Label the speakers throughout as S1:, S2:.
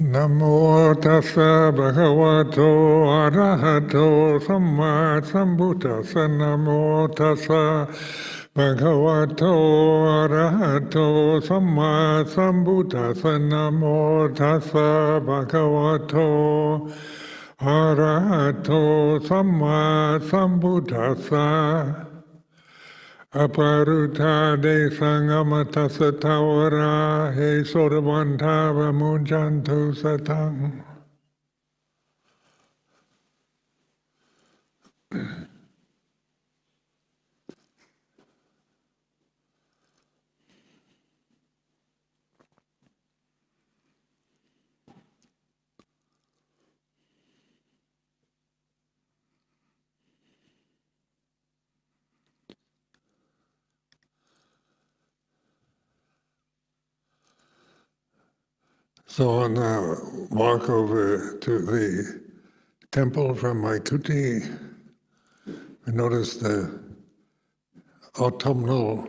S1: Namo tassa bhagavato arahato samma sambuddhassa. Namo tassa bhagavato arahato samma sambuddhassa. Namo tassa bhagavato arahato samma sambuddhassa. Aparuta de sangamata satawara he sodavantava munjantu satang. So on the walk over to the temple from my kuti, I noticed the autumnal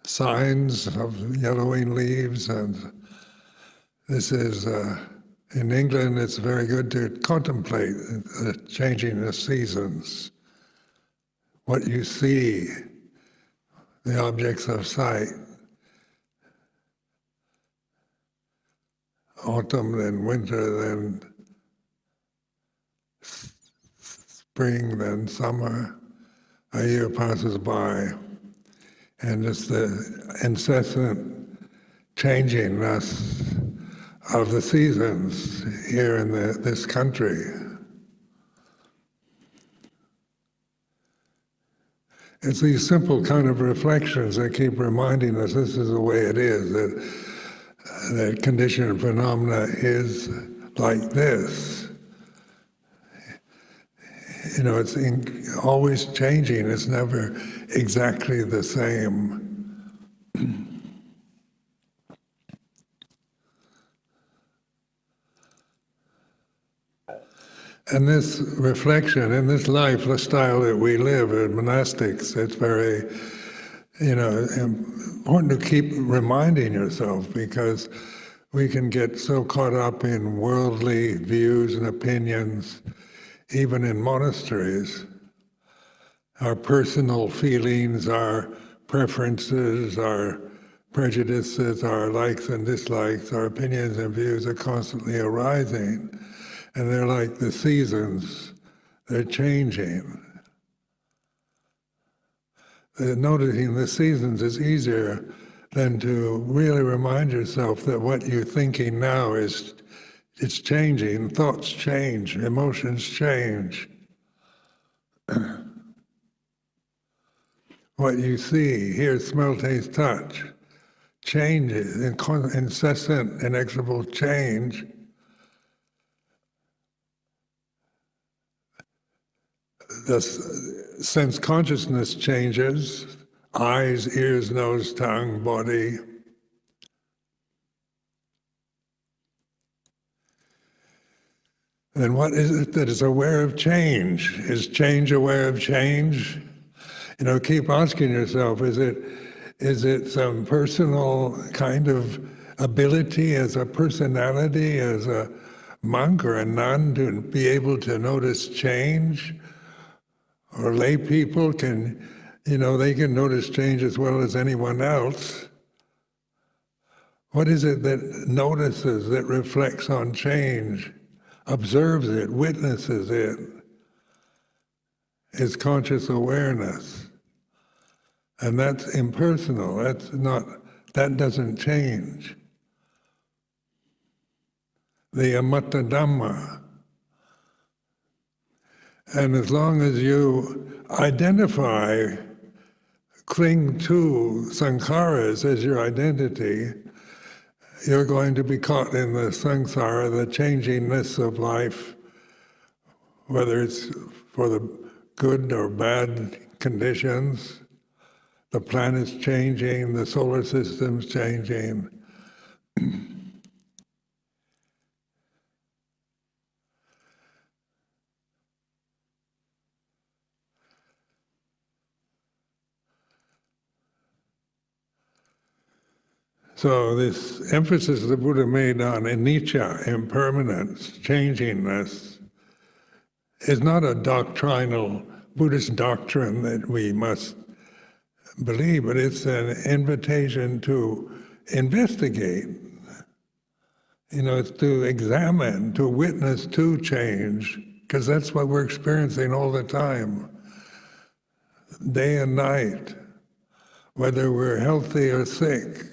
S1: signs of yellowing leaves, and this is, in England, it's very good to contemplate the changing of seasons. What you see, the objects of sight, autumn, then winter, then spring, then summer. A year passes by, and it's the incessant changingness of the seasons here in this country. It's these simple kind of reflections that keep reminding us this is the way it is, that condition and phenomena is like this. You know, it's always changing, it's never exactly the same. And this reflection, in this lifestyle that we live in monastics, it's very, important to keep reminding yourself, because we can get so caught up in worldly views and opinions, even in monasteries. Our personal feelings, our preferences, our prejudices, our likes and dislikes, our opinions and views are constantly arising. And they're like the seasons, they're changing. Noticing the seasons is easier than to really remind yourself that what you're thinking now it's changing, thoughts change, emotions change. What you see, hear, smell, taste, touch, changes, incessant, inexorable change. The sense consciousness changes, eyes, ears, nose, tongue, body. Then what is it that is aware of change? Is change aware of change? Keep asking yourself, is it some personal kind of ability as a personality, as a monk or a nun, to be able to notice change? Or lay people can, they can notice change as well as anyone else. What is it that notices, that reflects on change, observes it, witnesses it? It's conscious awareness. And that's impersonal, that doesn't change. The amatta Dhamma. And as long as you identify, cling to sankharas as your identity, you're going to be caught in the samsara, the changingness of life, whether it's for the good or bad conditions. The planet's changing, the solar system's changing. So this emphasis the Buddha made on anicca, impermanence, changingness, is not a doctrinal Buddhist doctrine that we must believe, but it's an invitation to investigate. It's to examine, to witness to change, because that's what we're experiencing all the time, day and night, whether we're healthy or sick,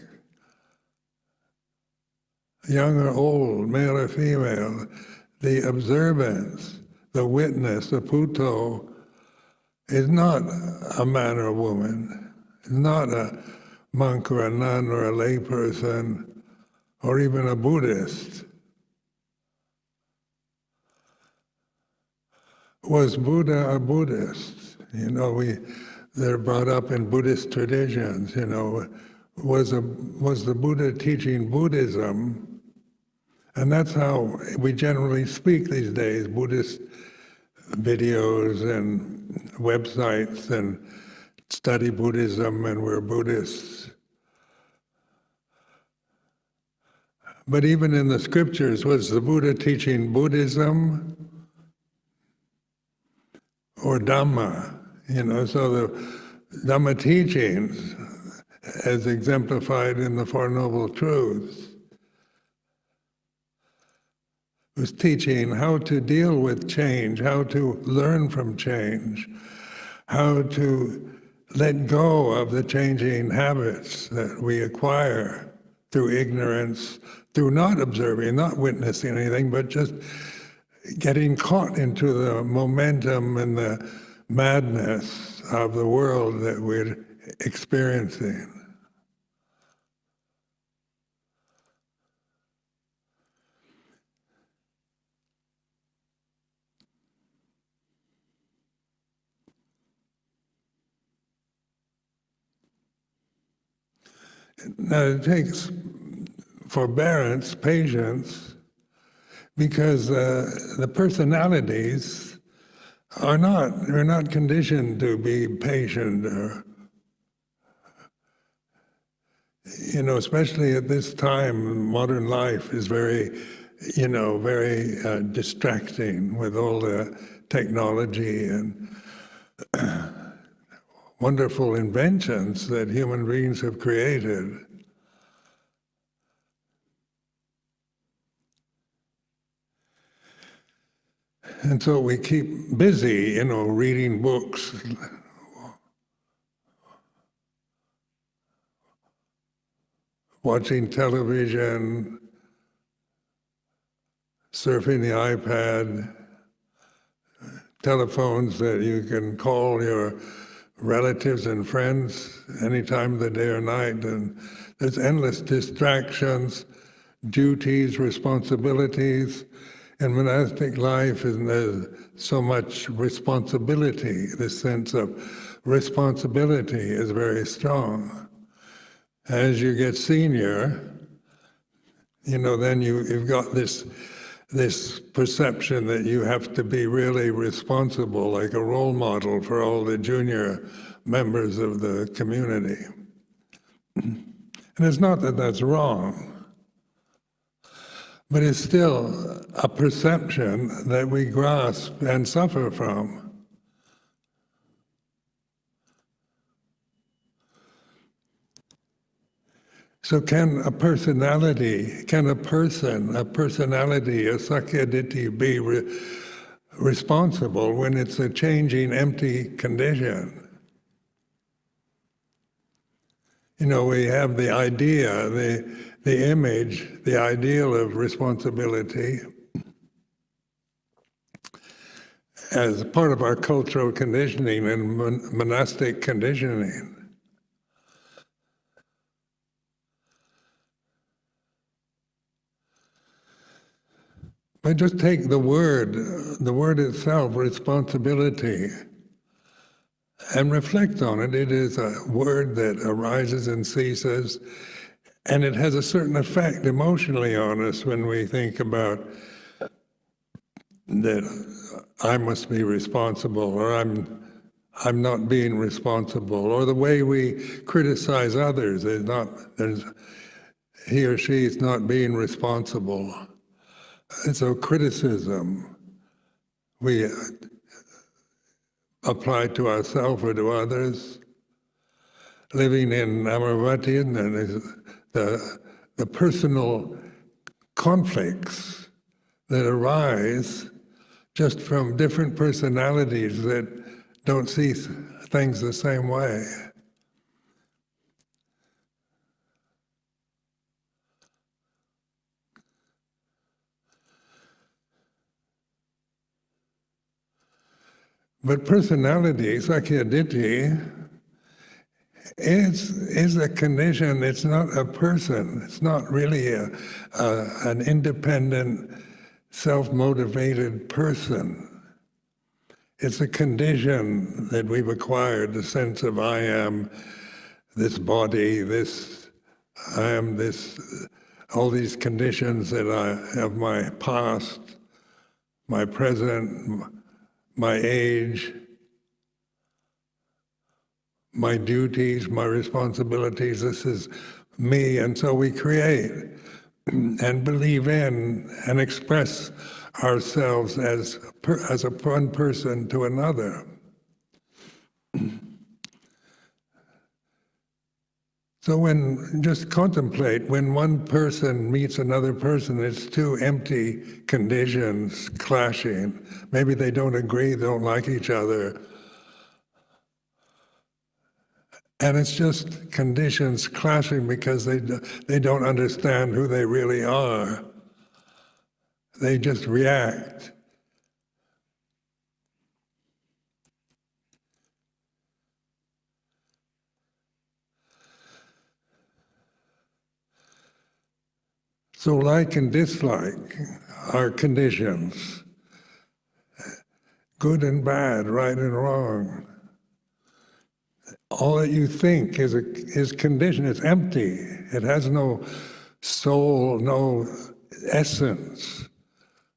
S1: young or old, male or female. The observance, the witness, the puto, is not a man or a woman, is not a monk or a nun or a layperson, or even a Buddhist. Was Buddha a Buddhist? They're brought up in Buddhist traditions. Was the Buddha teaching Buddhism? And that's how we generally speak these days. Buddhist videos and websites and study Buddhism, and we're Buddhists. But even in the scriptures, was the Buddha teaching Buddhism or Dhamma? So the Dhamma teachings, as exemplified in the Four Noble Truths, was teaching how to deal with change, how to learn from change, how to let go of the changing habits that we acquire through ignorance, through not observing, not witnessing anything, but just getting caught into the momentum and the madness of the world that we're experiencing. Now it takes forbearance, patience, because the personalities we're not conditioned to be patient, or, especially at this time, modern life is very distracting with all the technology and wonderful inventions that human beings have created. And so we keep busy, reading books, watching television, surfing the iPad, telephones that you can call your relatives and friends any time of the day or night, and there's endless distractions, duties, responsibilities. In monastic life, there's so much responsibility. This sense of responsibility is very strong. As you get senior, then you've got this perception that you have to be really responsible, like a role model for all the junior members of the community. And it's not that that's wrong, but it's still a perception that we grasp and suffer from. So can a personality, a sakkayaditthi, be responsible when it's a changing, empty condition? We have the idea, the image, the ideal of responsibility as part of our cultural conditioning and monastic conditioning. But just take the word itself, responsibility, and reflect on it. It is a word that arises and ceases, and it has a certain effect emotionally on us when we think about that I must be responsible, or I'm not being responsible, or the way we criticize others. he or she is not being responsible. And so criticism we apply to ourselves or to others. Living in Amaravati, and the personal conflicts that arise just from different personalities that don't see things the same way. But personality, Sakyaditi, is a condition. It's not a person. It's not really an independent, self-motivated person. It's a condition that we've acquired, the sense of I am this body, I am this, all these conditions that I have, my past, my present, my age, my duties, my responsibilities. This is me. And so we create and believe in and express ourselves as one person to another. So just contemplate, when one person meets another person, it's two empty conditions clashing. Maybe they don't agree, don't like each other. And it's just conditions clashing because they don't understand who they really are. They just react. So like and dislike are conditions. Good and bad, right and wrong. All that you think is conditioned, it's empty. It has no soul, no essence,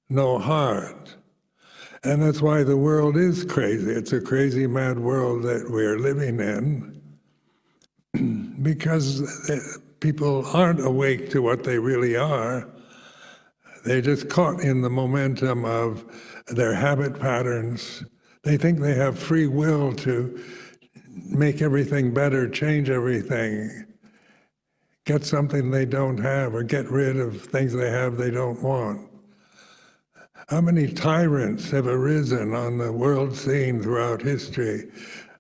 S1: no heart. And that's why the world is crazy. It's a crazy, mad world that we're living in, because people aren't awake to what they really are. They're just caught in the momentum of their habit patterns. They think they have free will to make everything better, change everything, get something they don't have, or get rid of things they have they don't want. How many tyrants have arisen on the world scene throughout history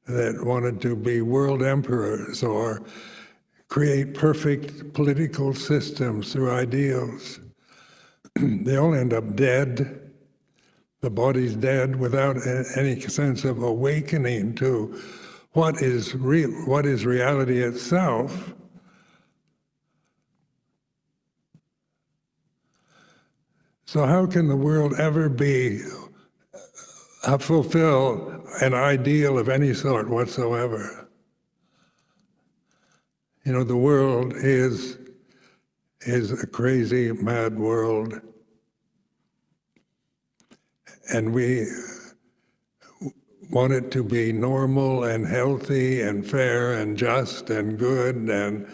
S1: that wanted to be world emperors or create perfect political systems through ideals? They all end up dead. The body's dead without any sense of awakening to what is reality itself. So how can the world ever fulfill an ideal of any sort whatsoever? You know, the world is a crazy, mad world. And we want it to be normal and healthy and fair and just and good and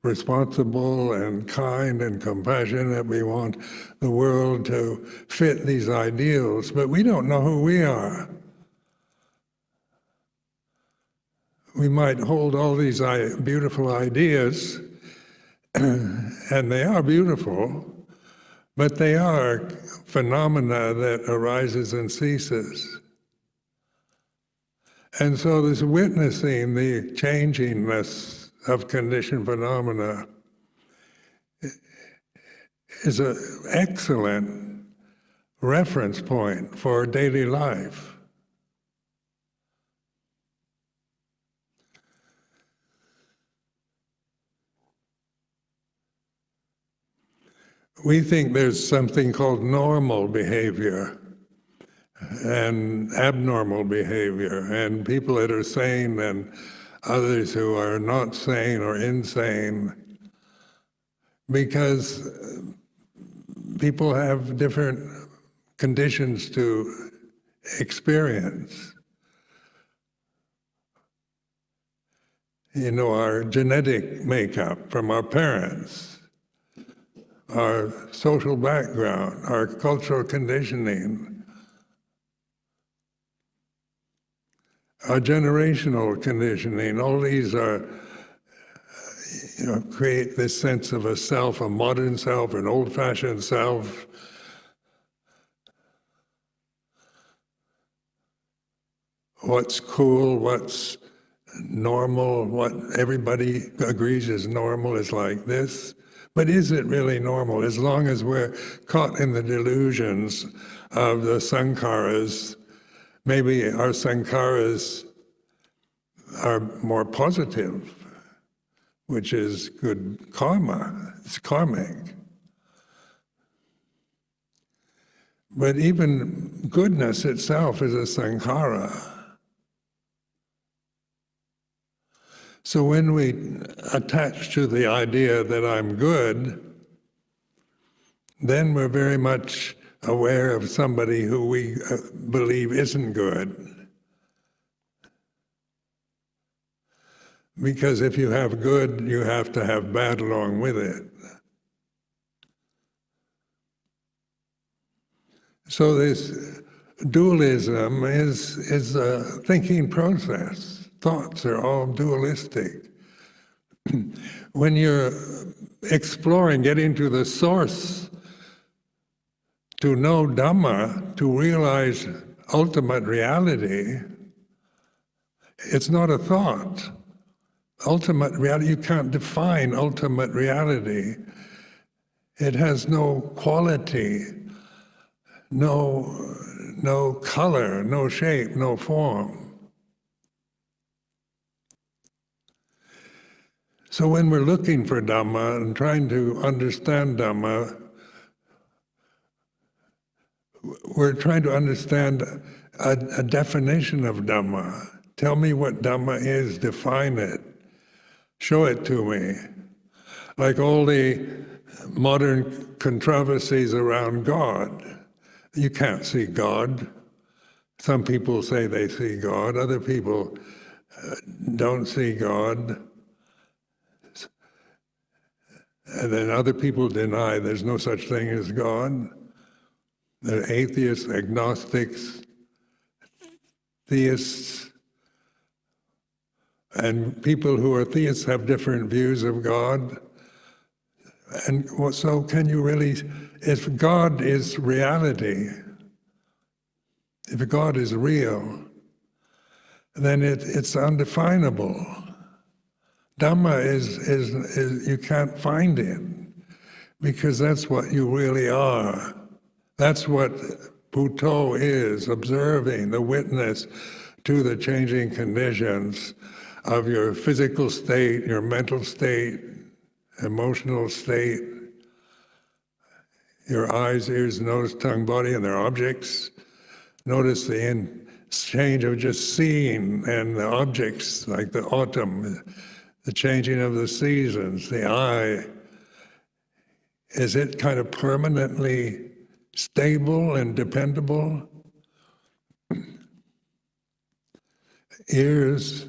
S1: responsible and kind and compassionate. We want the world to fit these ideals, but we don't know who we are. We might hold all these beautiful ideas, and they are beautiful, but they are phenomena that arises and ceases. And so this witnessing the changingness of conditioned phenomena is an excellent reference point for daily life. We think there's something called normal behavior and abnormal behavior, and people that are sane and others who are not sane or insane, because people have different conditions to experience. You know, our genetic makeup from our parents, our social background, our cultural conditioning, our generational conditioning. All these are, create this sense of a self, a modern self, an old-fashioned self. What's cool, what's normal, what everybody agrees is normal is like this. But is it really normal? As long as we're caught in the delusions of the sankharas, maybe our sankharas are more positive, which is good karma, it's karmic. But even goodness itself is a sankhara. So when we attach to the idea that I'm good, then we're very much aware of somebody who we believe isn't good. Because if you have good, you have to have bad along with it. So this dualism is a thinking process. Thoughts are all dualistic. When you're exploring, getting to the source, to know Dhamma, to realize ultimate reality, it's not a thought. Ultimate reality, you can't define ultimate reality. It has no quality, no color, no shape, no form. So when we're looking for Dhamma and trying to understand Dhamma, we're trying to understand a definition of Dhamma. Tell me what Dhamma is, define it, show it to me. Like all the modern controversies around God. You can't see God. Some people say they see God, other people don't see God. And then other people deny there's no such thing as God. They're atheists, agnostics, theists. And people who are theists have different views of God. And so can you really, if God is reality, if God is real, then it's undefinable. Dhamma is you can't find it, because that's what you really are. That's what Bhutto is, observing, the witness to the changing conditions of your physical state, your mental state, emotional state, your eyes, ears, nose, tongue, body, and their objects. Notice the change of just seeing and the objects, like the autumn, the changing of the seasons, the eye. Is it kind of permanently stable and dependable? Ears,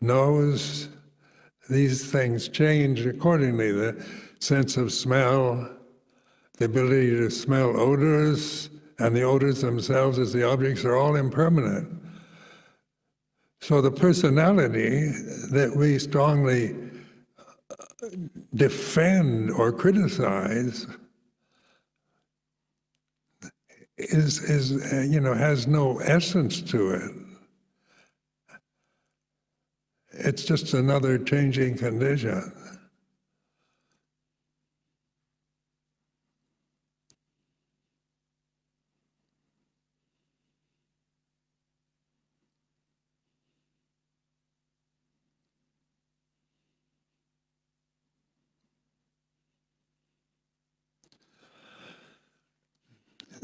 S1: nose, these things change accordingly. The sense of smell, the ability to smell odors, and the odors themselves as the objects are all impermanent. So the personality that we strongly defend or criticize has no essence to it. It's just another changing condition.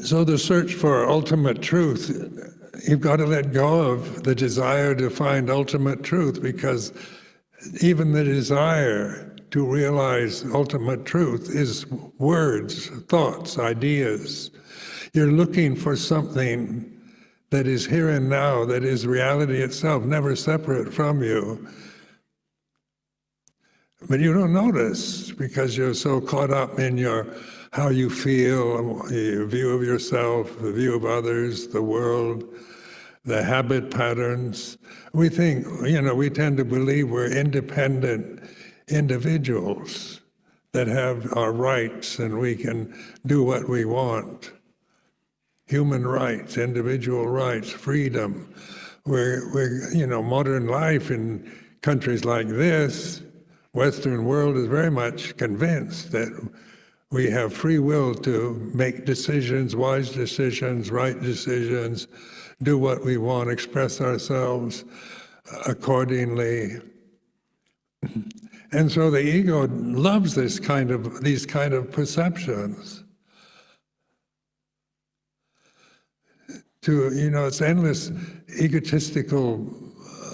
S1: So the search for ultimate truth, you've got to let go of the desire to find ultimate truth, because even the desire to realize ultimate truth is words, thoughts, ideas. You're looking for something that is here and now, that is reality itself, never separate from you. But you don't notice because you're so caught up in how you feel, your view of yourself, the view of others, the world, the habit patterns. We think, we tend to believe we're independent individuals that have our rights and we can do what we want. Human rights, individual rights, freedom. Modern life in countries like this, Western world is very much convinced that we have free will to make decisions, wise decisions, right decisions, do what we want, express ourselves accordingly. And so the ego loves these kind of perceptions. It's endless egotistical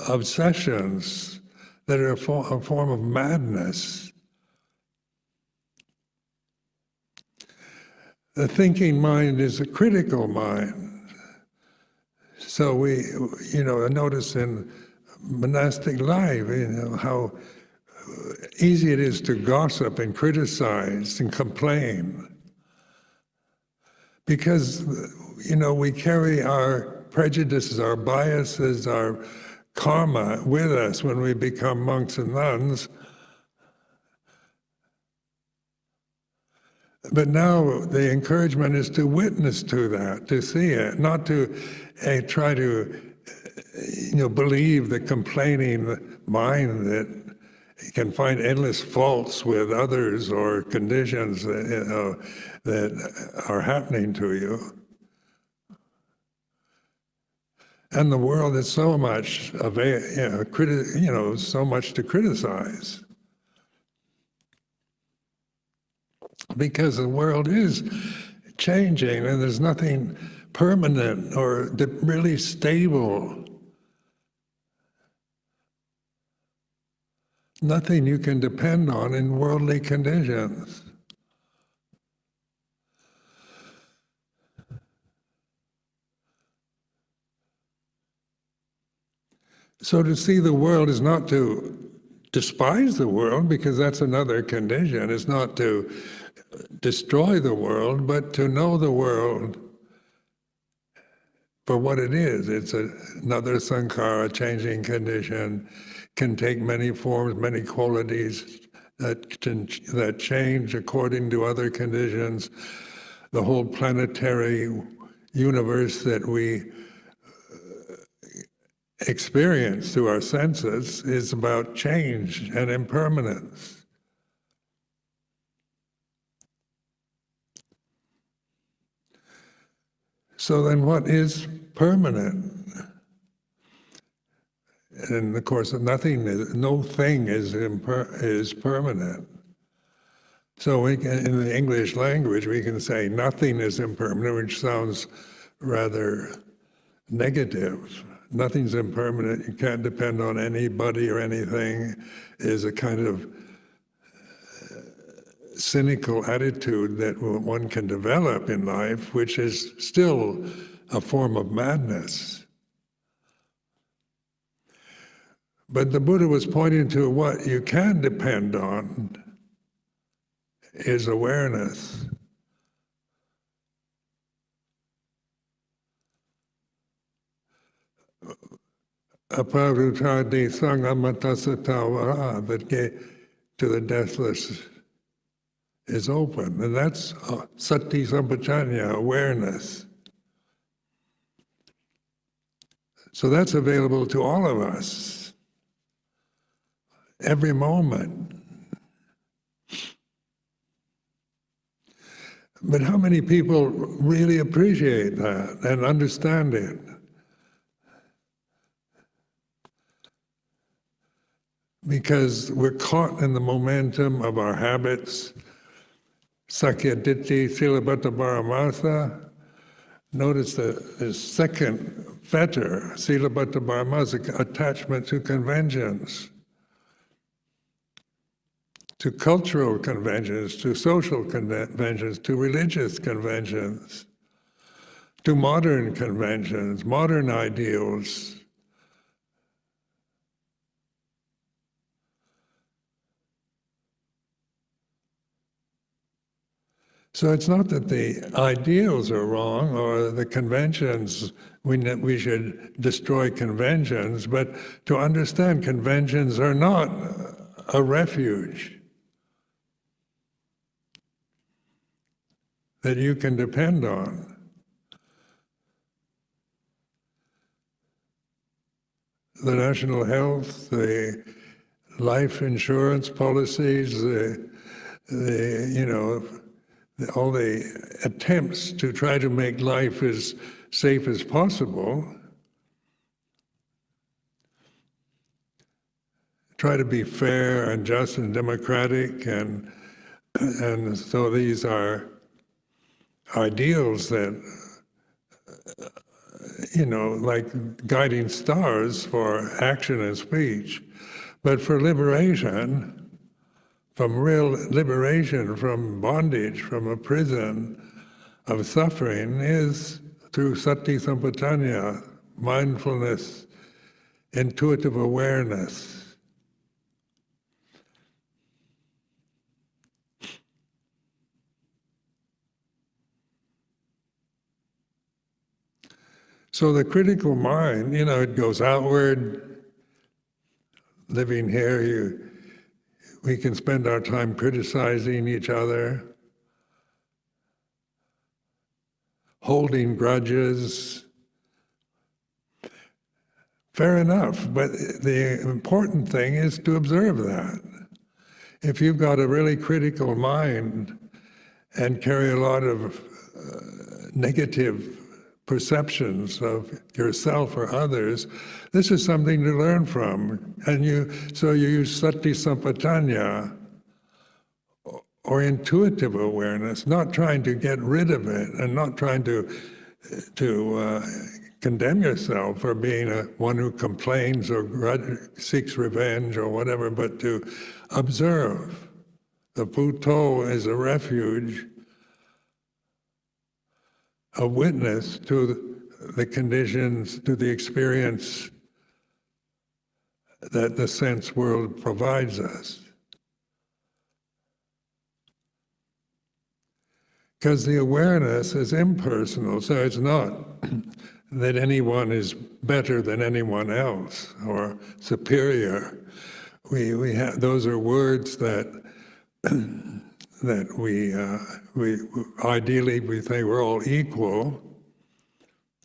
S1: obsessions that are a form of madness. The thinking mind is a critical mind. So we, notice in monastic life, how easy it is to gossip and criticize and complain. Because, we carry our prejudices, our biases, our karma with us when we become monks and nuns. But now the encouragement is to witness to that, to see it, not to try to, believe the complaining mind that can find endless faults with others or conditions that are happening to you. And the world is so much so much to criticize. Because the world is changing and there's nothing permanent or really stable. Nothing you can depend on in worldly conditions. So to see the world is not to despise the world, because that's another condition. It's not to destroy the world, but to know the world for what it is. It's another sankhara, changing condition, can take many forms, many qualities that change according to other conditions. The whole planetary universe that we experience through our senses is about change and impermanence. So then what is permanent? And of course, no thing is permanent. So in the English language, we can say nothing is impermanent, which sounds rather negative. Nothing's impermanent, you can't depend on anybody or anything, is a kind of cynical attitude that one can develop in life, which is still a form of madness. But the Buddha was pointing to what you can depend on is awareness. Aparutadi sangamattasatavara, that gate to the deathless is open, and that's sati sampajanya, awareness. So that's available to all of us, every moment. But how many people really appreciate that and understand it? Because we're caught in the momentum of our habits. Sakyaditi Silabhata Paramasa. Notice the second fetter, Silabhata Paramasa, attachment to conventions, to cultural conventions, to social conventions, to religious conventions, to modern conventions, modern ideals. So it's not that the ideals are wrong or the conventions, we should destroy conventions, but to understand conventions are not a refuge that you can depend on. The national health, the life insurance policies, all the attempts to try to make life as safe as possible, try to be fair and just and democratic, and so these are ideals that, like guiding stars for action and speech. But for liberation, from real liberation from bondage, from a prison of suffering, is through sati sampajanya, mindfulness, intuitive awareness. So the critical mind, it goes outward. Living here, we can spend our time criticizing each other, holding grudges. Fair enough, but the important thing is to observe that. If you've got a really critical mind and carry a lot of negative perceptions of yourself or others, this is something to learn from. So you use sati sampajanya, or intuitive awareness, not trying to get rid of it and not trying to condemn yourself for being one who complains or seeks revenge or whatever, but to observe. The Buddho is a refuge, a witness to the conditions, to the experience that the sense world provides us. Because the awareness is impersonal, so it's not that anyone is better than anyone else or superior. We have, those are words that we ideally we think we're all equal.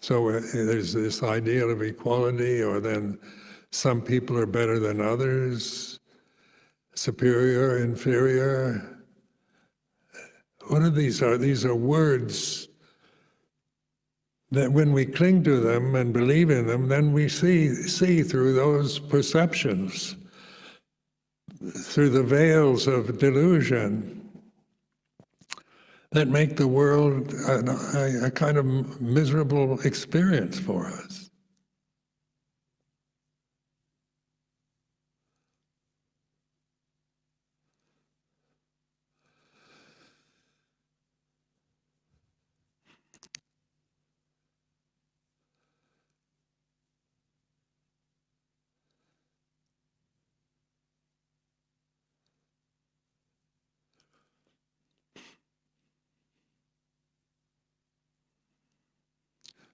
S1: So there's this ideal of equality, or then some people are better than others, superior, inferior. What are these? These are words that when we cling to them and believe in them, then we see through those perceptions, through the veils of delusion that make the world a kind of miserable experience for us.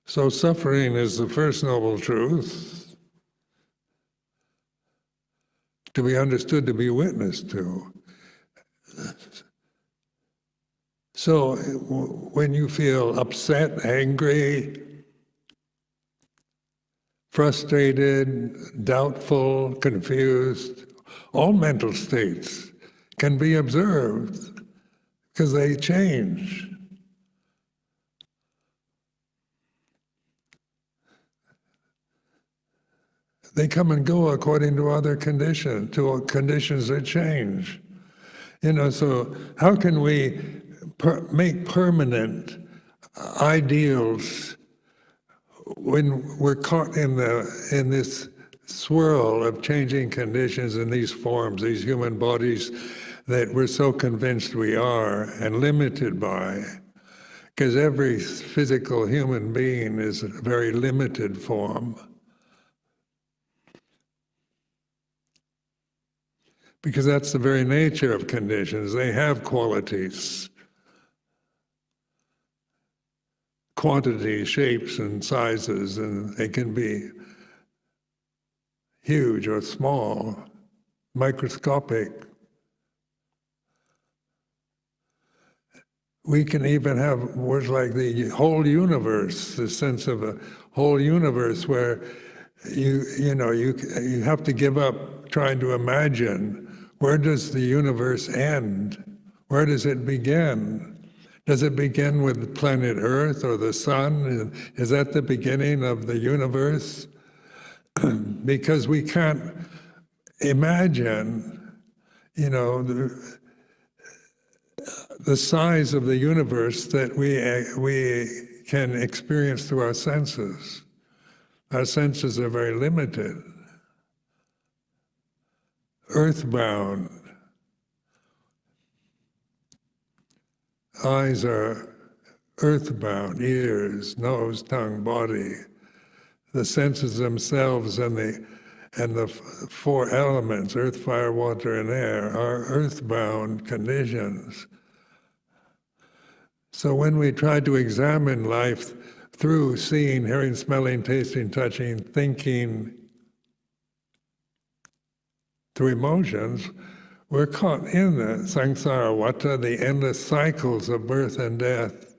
S1: So suffering is the first noble truth to be understood, to be witnessed to. So when you feel upset, angry, frustrated, doubtful, confused, all mental states can be observed because they change. They come and go according to other conditions, to conditions that change. So how can we make permanent ideals when we're caught in this swirl of changing conditions in these forms, these human bodies that we're so convinced we are and limited by? Because every physical human being is a very limited form. Because that's the very nature of conditions. They have qualities. quantities, shapes, and sizes, and they can be huge or small, microscopic. We can even have words like the whole universe, the sense of a whole universe where you have to give up trying to imagine where does the universe end? Where does it begin? Does it begin with planet Earth or the sun? Is that the beginning of the universe? Because we can't imagine, the size of the universe that we can experience through our senses. Our senses are very limited. Earthbound. Eyes are earthbound, ears, nose, tongue, body. The senses themselves and the four elements, earth, fire, water, and air, are earthbound conditions. So when we try to examine life through seeing, hearing, smelling, tasting, touching, thinking, through emotions, we're caught in the samsara vata, the endless cycles of birth and death.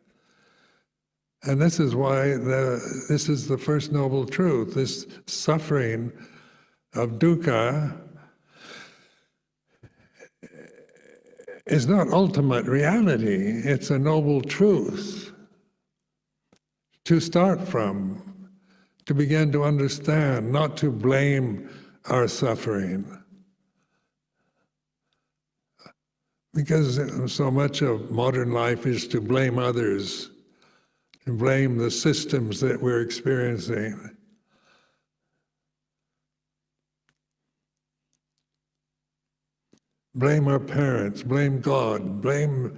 S1: And this is why this is the first noble truth. This suffering of dukkha is not ultimate reality. It's a noble truth to start from, to begin to understand, not to blame our suffering. Because so much of modern life is to blame others, to blame the systems that we're experiencing. Blame our parents, blame God, blame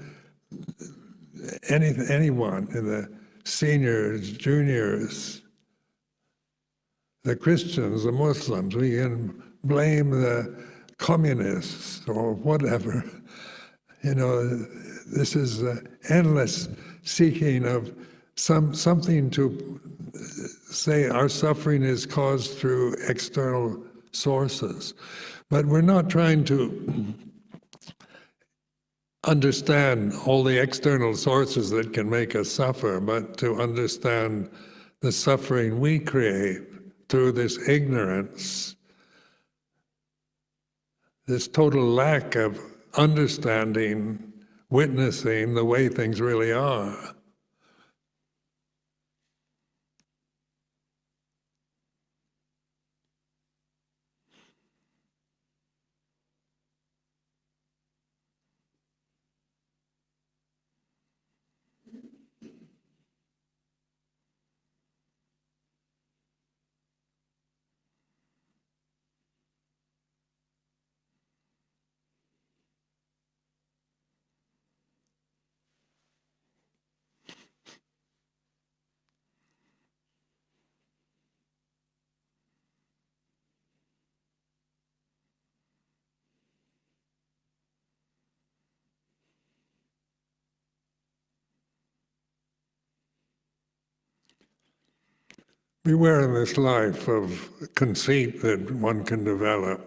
S1: anyone, the seniors, juniors, the Christians, the Muslims. We can blame the communists or whatever. This is endless seeking of something to say our suffering is caused through external sources. But we're not trying to understand all the external sources that can make us suffer, but to understand the suffering we create through this ignorance, this total lack of understanding, witnessing the way things really are. Beware in this life of conceit that one can develop.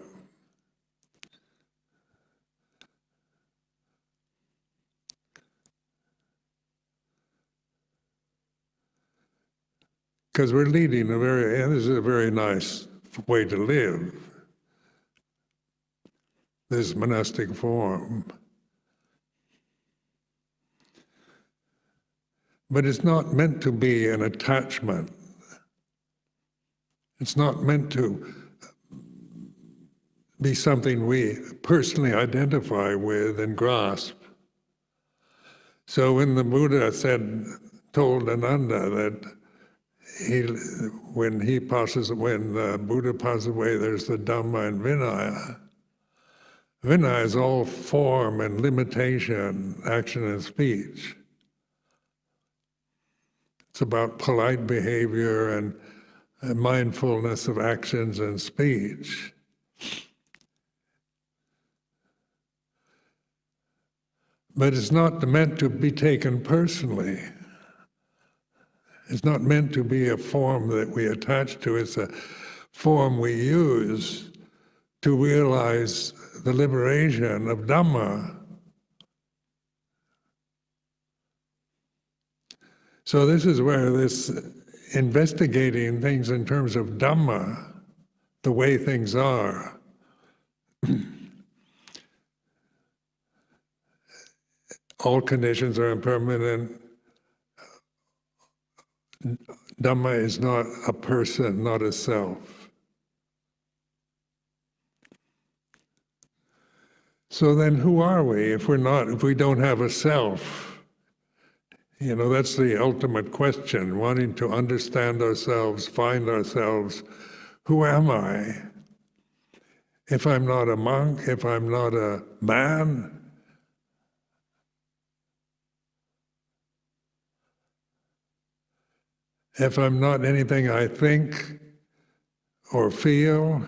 S1: Because we're leading and this is a very nice way to live, this monastic form. But it's not meant to be an attachment. It's not meant to be something we personally identify with and grasp. So when the Buddha told Ananda that when the Buddha passes away, there's the Dhamma and Vinaya. Vinaya is all form and limitation, action and speech. It's about polite behavior and mindfulness of actions and speech. But it's not meant to be taken personally. It's not meant to be a form that we attach to. It's a form we use to realize the liberation of Dhamma. So this is where this investigating things in terms of Dhamma, the way things are, all conditions are impermanent. Dhamma is not a person, not a self. So then who are we if we don't have a self? You know, that's the ultimate question, wanting to understand ourselves, find ourselves. Who am I? If I'm not a monk, if I'm not a man, if I'm not anything I think or feel,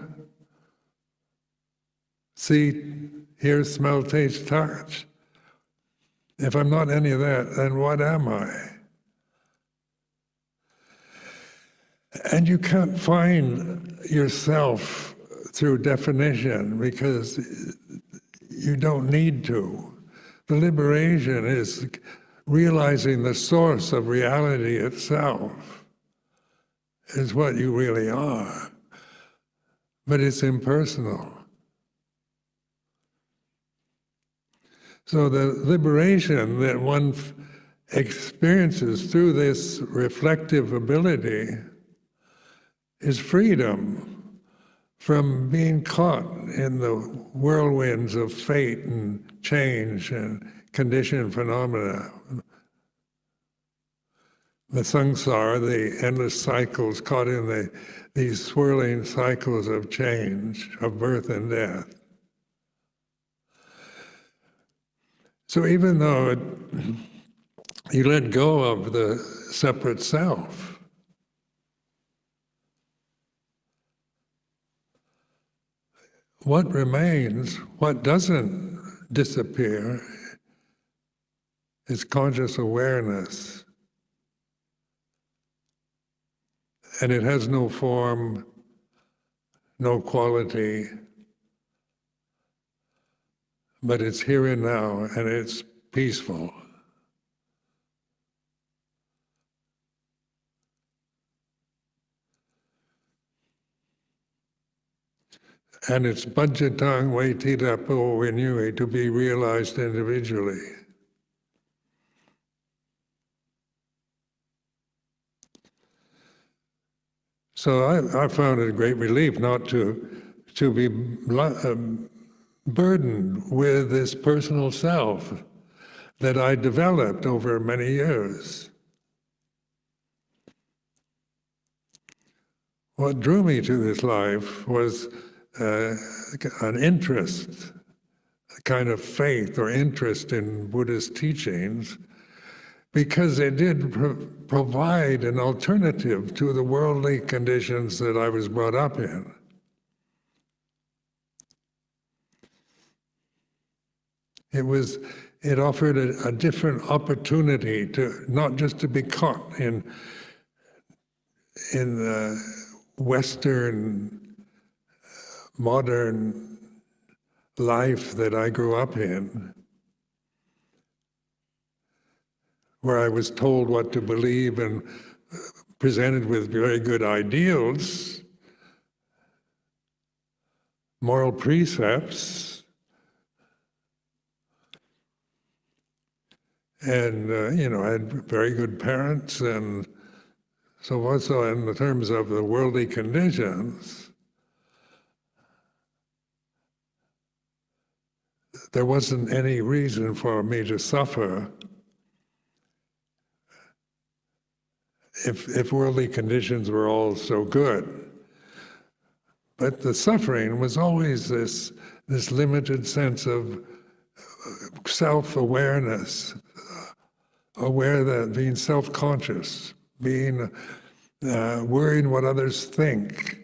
S1: see, hear, smell, taste, touch, if I'm not any of that, then what am I? And you can't find yourself through definition because you don't need to. The liberation is realizing the source of reality itself is what you really are, but it's impersonal. So the liberation that one experiences through this reflective ability is freedom from being caught in the whirlwinds of fate and change and conditioned phenomena. The samsara, the endless cycles, caught in these swirling cycles of change, of birth and death. So even though you let go of the separate self, what remains, what doesn't disappear, is conscious awareness. And it has no form, no quality, but it's here and now, and it's peaceful. And it's Bhajatang Vaitirapo Vinui, to be realized individually. So I found it a great relief not to be burdened with this personal self that I developed over many years. What drew me to this life was an interest, a kind of faith or interest in Buddhist teachings, because it did provide an alternative to the worldly conditions that I was brought up in. It offered a different opportunity to not just to be caught in the Western modern life that I grew up in, where I was told what to believe and presented with very good ideals, moral precepts, and I had very good parents, and so also in the terms of the worldly conditions, there wasn't any reason for me to suffer if worldly conditions were all so good. But the suffering was always this limited sense of self-awareness, aware that being self-conscious, being worrying what others think,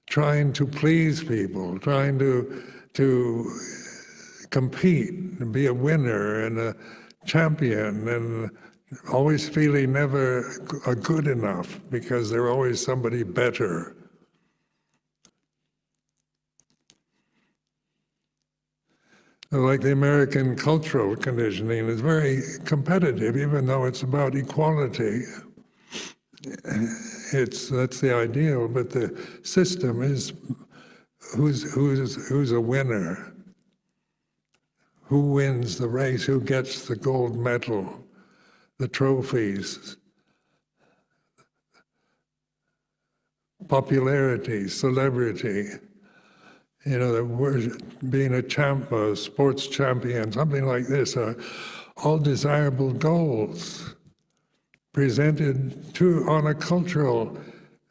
S1: trying to please people, trying to compete and be a winner and a champion and always feeling never good enough because there's always somebody better. Like the American cultural conditioning is very competitive, even though it's about equality. That's the ideal, but the system is who's a winner, who wins the race, who gets the gold medal, the trophies, popularity, celebrity. You know, the word being a sports champion, something like this, are all desirable goals presented on a cultural,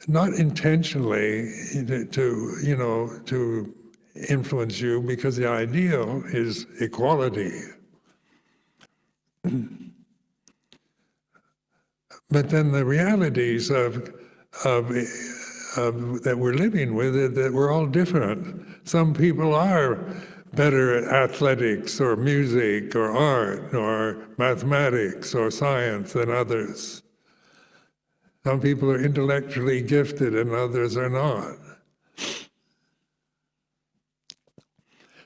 S1: not intentionally to influence you, because the ideal is equality. But then the realities of that we're living with it, that we're all different. Some people are better at athletics or music or art or mathematics or science than others. Some people are intellectually gifted and others are not.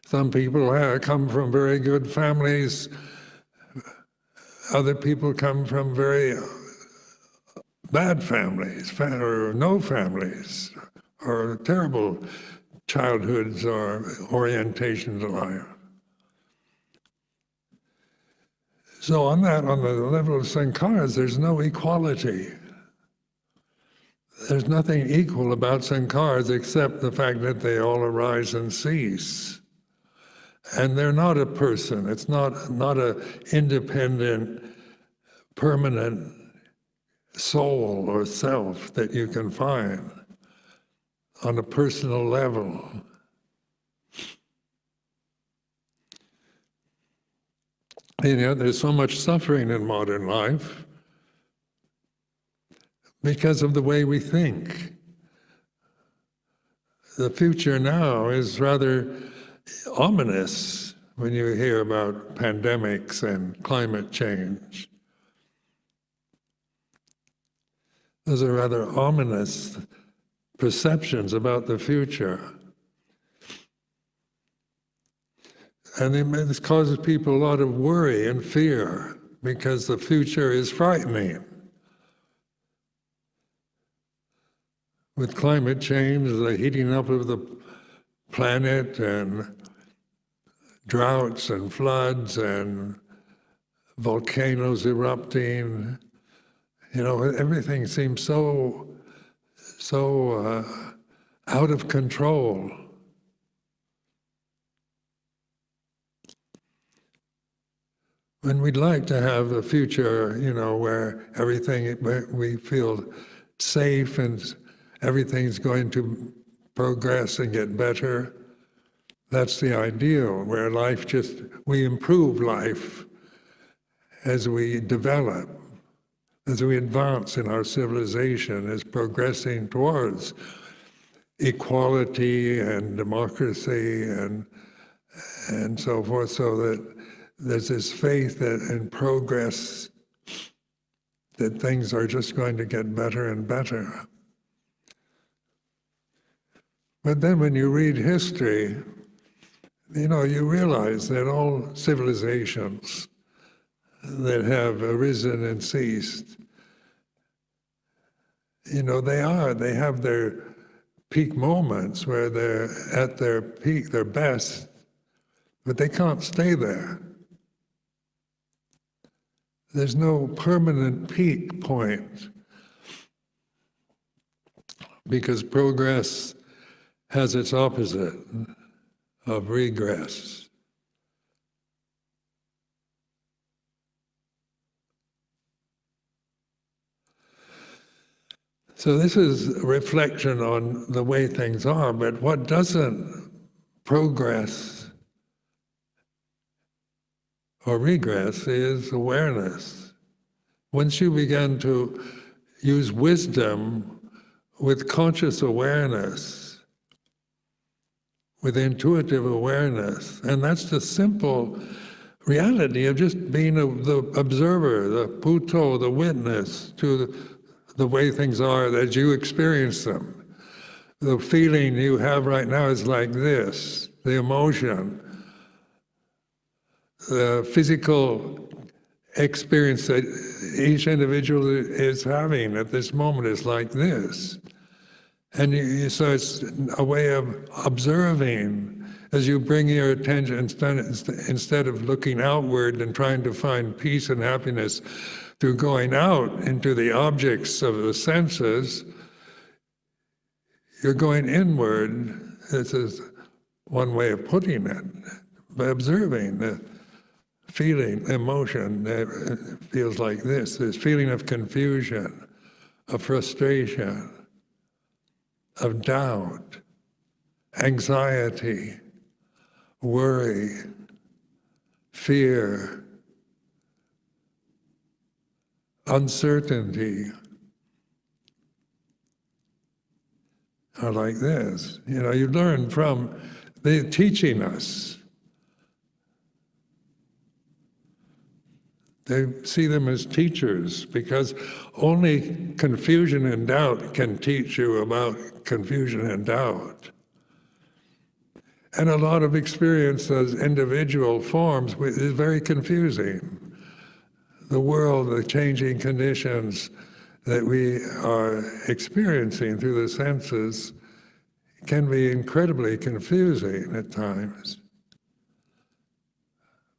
S1: Some people come from very good families. Other people come from very bad families, or no families, or terrible childhoods or orientation to life. So on the level of sankharas, there's no equality. There's nothing equal about sankharas except the fact that they all arise and cease. And they're not a person. It's not an independent, permanent soul or self that you can find on a personal level. There's so much suffering in modern life because of the way we think. The future now is rather ominous when you hear about pandemics and climate change. Those are rather ominous perceptions about the future. And this causes people a lot of worry and fear because the future is frightening. With climate change, the heating up of the planet, and droughts and floods and volcanoes erupting, everything seems so out of control. When we'd like to have a future, where we feel safe and everything's going to progress and get better, that's the ideal, where we improve life as we develop, as we advance in our civilization, as progressing towards equality and democracy and so forth, so that there's this faith that in progress, that things are just going to get better and better. But then when you read history, you realize that all civilizations that have arisen and ceased, they have their peak moments where they're at their peak, their best, but they can't stay there. There's no permanent peak point because progress has its opposite of regress. So this is a reflection on the way things are, but what doesn't progress or regress is awareness. Once you begin to use wisdom with conscious awareness, with intuitive awareness, and that's the simple reality of just being the observer, the puto, the witness to the way things are as you experience them. The feeling you have right now is like this, the emotion, the physical experience that each individual is having at this moment is like this. And so it's a way of observing as you bring your attention, instead of looking outward and trying to find peace and happiness through going out into the objects of the senses, you're going inward. This is one way of putting it, by observing the feeling, emotion that feels like this feeling of confusion, of frustration, of doubt, anxiety, worry, fear, uncertainty are like this. You know, you learn from, they're teaching us. They see them as teachers, because only confusion and doubt can teach you about confusion and doubt. And a lot of experience as individual forms is very confusing. The world, the changing conditions that we are experiencing through the senses can be incredibly confusing at times.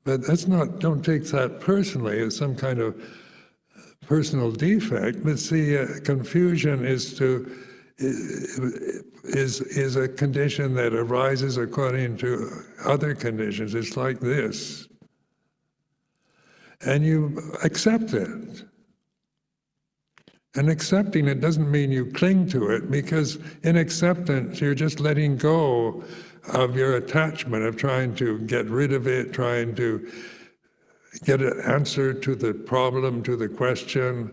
S1: But don't take that personally as some kind of personal defect, but see, confusion is a condition that arises according to other conditions. It's like this. And you accept it. And accepting it doesn't mean you cling to it, because in acceptance, you're just letting go of your attachment, of trying to get rid of it, trying to get an answer to the problem, to the question,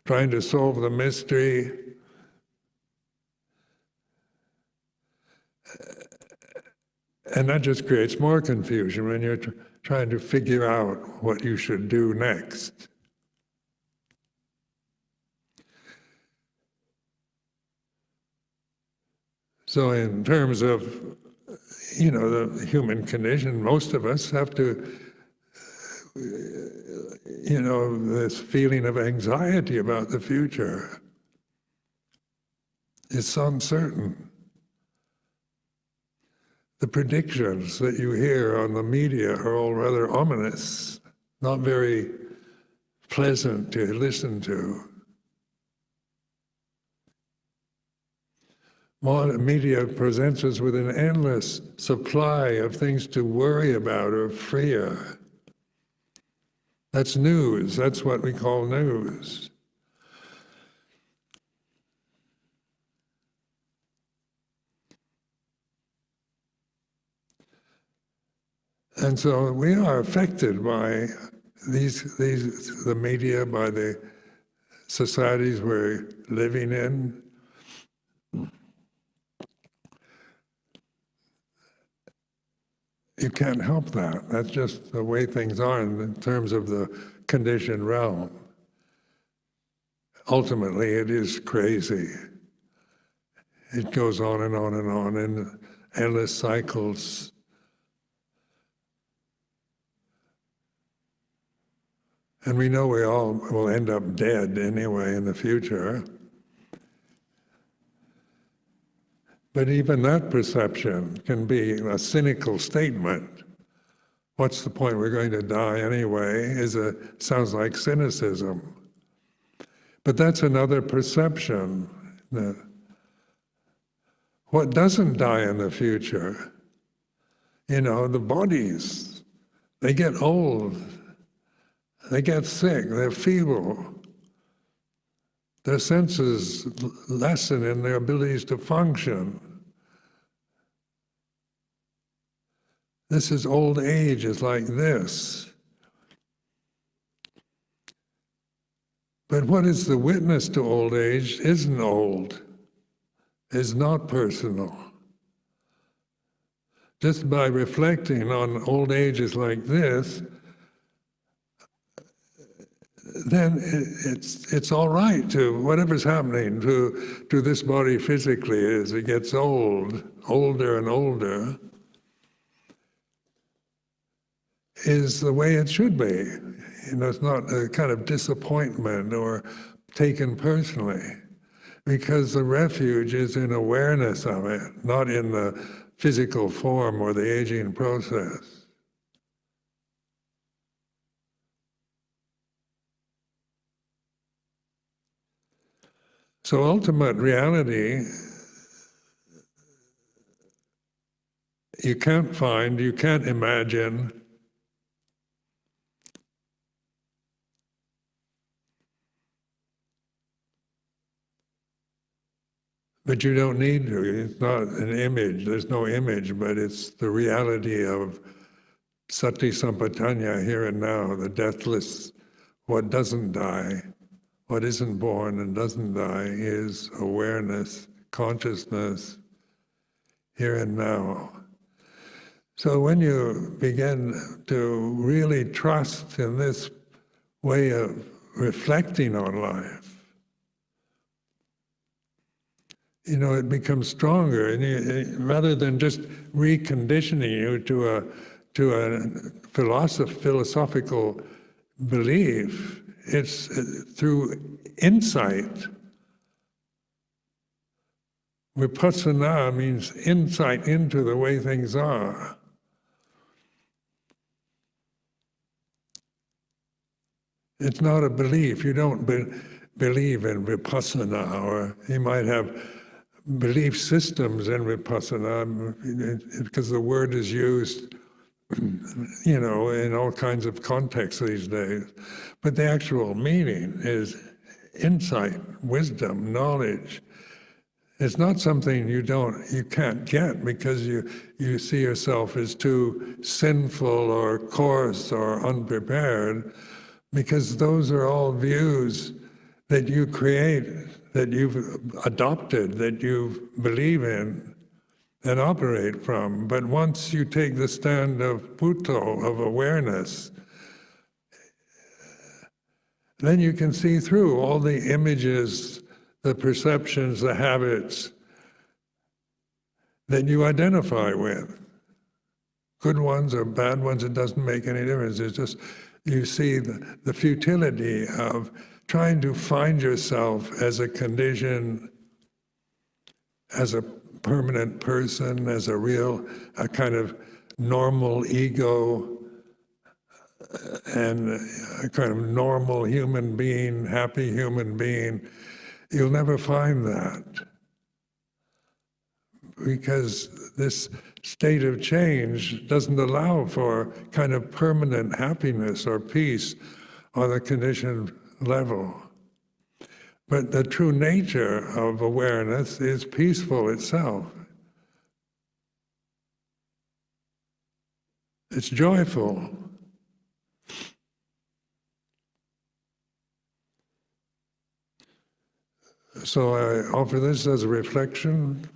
S1: trying to solve the mystery. And that just creates more confusion when you're trying to figure out what you should do next. So in terms of, the human condition, most of us have to, this feeling of anxiety about the future. It's uncertain. The predictions that you hear on the media are all rather ominous, not very pleasant to listen to. Modern media presents us with an endless supply of things to worry about or fear. That's news. That's what we call news. And so we are affected by the media, by the societies we're living in. You can't help that. That's just the way things are in terms of the conditioned realm. Ultimately, it is crazy. It goes on and on and on in endless cycles. And we know we all will end up dead anyway in the future. But even that perception can be a cynical statement. What's the point? We're going to die anyway, sounds like cynicism. But that's another perception. What doesn't die in the future? The bodies, they get old, they get sick, they're feeble. Their senses lessen in their abilities to function. This is old age, is like this. But what is the witness to old age isn't old, is not personal. just by reflecting on old ages like this, then it's all right to whatever's happening to this body physically as it gets older and older, is the way it should be. It's not a kind of disappointment or taken personally, because the refuge is in awareness of it, not in the physical form or the aging process. So ultimate reality, you can't find, you can't imagine. But you don't need to. It's not an image. There's no image, but it's the reality of sati sampajanya, here and now, the deathless, what doesn't die. What isn't born and doesn't die is awareness, consciousness, here and now. So when you begin to really trust in this way of reflecting on life, it becomes stronger, and rather than just reconditioning you to a philosophical belief, it's through insight. Vipassana means insight into the way things are. It's not a belief. You don't believe in Vipassana, or you might have belief systems in Vipassana, because the word is used in all kinds of contexts these days. But the actual meaning is insight, wisdom, knowledge. It's not something you can't get because you see yourself as too sinful or coarse or unprepared, because those are all views that you create, that you've adopted, that you believe in and operate from. But once you take the stand of Buddho, of awareness, then you can see through all the images, the perceptions, the habits that you identify with. Good ones or bad ones, it doesn't make any difference. It's just you see the futility of trying to find yourself as a condition, as a permanent person, as a kind of normal ego, and a kind of normal human being, happy human being. You'll never find that, because this state of change doesn't allow for kind of permanent happiness or peace on a conditioned level. But the true nature of awareness is peaceful itself. It's joyful. So I offer this as a reflection.